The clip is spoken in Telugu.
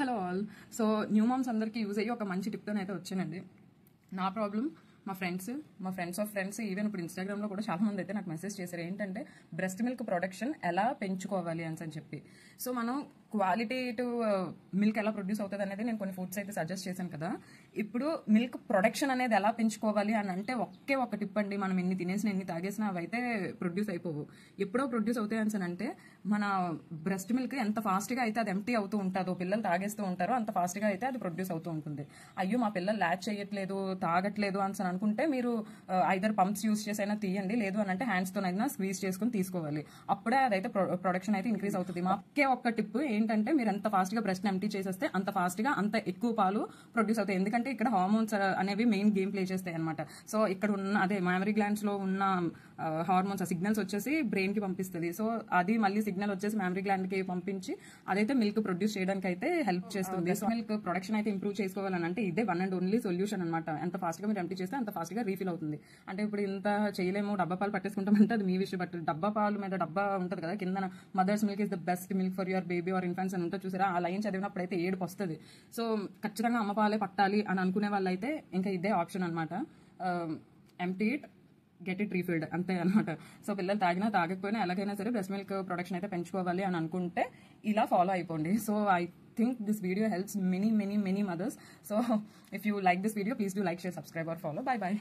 Hello all. So new moms అందరికీ యూజ్ అయ్యి ఒక మంచి టిప్తోనైతే వచ్చానండి. నా ప్రాబ్లం మా ఫ్రెండ్స్ ఆఫ్ ఫ్రెండ్స్ ఈవెన్ ఇప్పుడు ఇన్స్టాగ్రామ్లో కూడా చాలా మంది అయితే నాకు మెసేజ్ చేశారు, ఏంటంటే బ్రెస్ట్ మిల్క్ ప్రొడక్షన్ ఎలా పెంచుకోవాలి అని చెప్పి. సో మనం క్వాలిటేటివ్ మిల్క్ ఎలా ప్రొడ్యూస్ అవుతుంది అనేది నేను కొన్ని ఫుడ్స్ అయితే సజెస్ట్ చేశాను కదా. ఇప్పుడు మిల్క్ ప్రొడక్షన్ అనేది ఎలా పెంచుకోవాలి అని అంటే ఒక టిప్ అండి. మనం ఎన్ని తినేసినా ఎన్ని తాగేసినా అవి అయితే ప్రొడ్యూస్ అయిపోవు. ఎప్పుడో ప్రొడ్యూస్ అవుతాయి అని అంటే మన బ్రెస్ట్ మిల్క్ ఎంత ఫాస్ట్గా అయితే అది ఎంప్టీ అవుతూ ఉంటుందో, పిల్లలు తాగేస్తూ ఉంటారో అంత ఫాస్ట్గా అయితే అది ప్రొడ్యూస్ అవుతూ ఉంటుంది. అయ్యో మా పిల్లలు ల్యాచ్ చేయట్లేదు, తాగట్లేదు అని అనుకుంటే మీరు ఐదర్ పంప్స్ యూస్ చేసి అయినా తీయండి, లేదు అని అంటే హ్యాండ్స్ తోనైనా స్క్వీజ్ చేసుకుని తీసుకోవాలి. అప్పుడే అదైతే ప్రొడక్షన్ అయితే ఇంక్రీజ్ అవుతుంది. మాకే ఒక్క టిప్ ఏంటంటే మీరు ఎంత ఫాస్ట్ గా బ్రెస్ట్ ఎంప్టీ చేసేస్తే అంత ఫాస్ట్ గా అంత ఎక్కువ పాలు ప్రొడ్యూస్ అవుతాయి. ఎందుకంటే ఇక్కడ హార్మోన్స్ అనేవి మెయిన్ గేమ్ ప్లే చేస్తాయి అనమాట. సో ఇక్కడ ఉన్న అదే మామరీ గ్లాండ్స్ లో ఉన్న హార్మోన్స్ సిగ్నల్స్ వచ్చేసి బ్రెయిన్ కి పంపిస్తుంది. సో అది మళ్ళీ సిగ్నల్ వచ్చేసి మామరీ గ్లాండ్ కి పంపించి అదైతే మిల్క్ ప్రొడ్యూస్ చేయడానికి అయితే హెల్ప్ చేస్తుంది. సో మిల్క్ ప్రొడక్షన్ అయితే ఇంప్రూవ్ చేసుకోవాలని అంటే ఇదే వన్ అండ్ ఓన్లీ సొల్యూషన్ అనమాట. ఎంత ఫాస్ట్ గా మీరు ఎంప్టీ చేస్తే అంత ఫాస్ట్ గా రీఫిల్ అవుతుంది. అంటే ఇప్పుడు ఇంత చేయలేము, డబ్బా పాలు పట్టేసుకుంటామంటే అది మీ విషయం. బట్ డబ్బా పాలు మీద డబ్బా ఉంటుంది కదా కింద, mother's milk is the best milk for your baby or infants అని ఉంటుంది చూసారా, ఆ లైన్ చదివినప్పుడు అయితే ఏడుపు వస్తుంది. సో ఖచ్చితంగా అమ్మ పాలే పట్టాలి అని అనుకునే వాళ్ళైతే ఇంకా ఇదే ఆప్షన్ అనమాట. ఎంప్టీ ఇట్, గెట్ ఇట్ రీఫిల్డ్, అంతే అనమాట. సో పిల్లలు తాగినా తాగకపోయినా ఎలాగైనా సరే బ్రెస్ట్ మిల్క్ ప్రొడక్షన్ అయితే పెంచుకోవాలి అని అనుకుంటే ఇలా ఫాలో అయిపోండి. So I think this video helps many mothers. So if you like this video, please do like, share, subscribe or follow. Bye bye.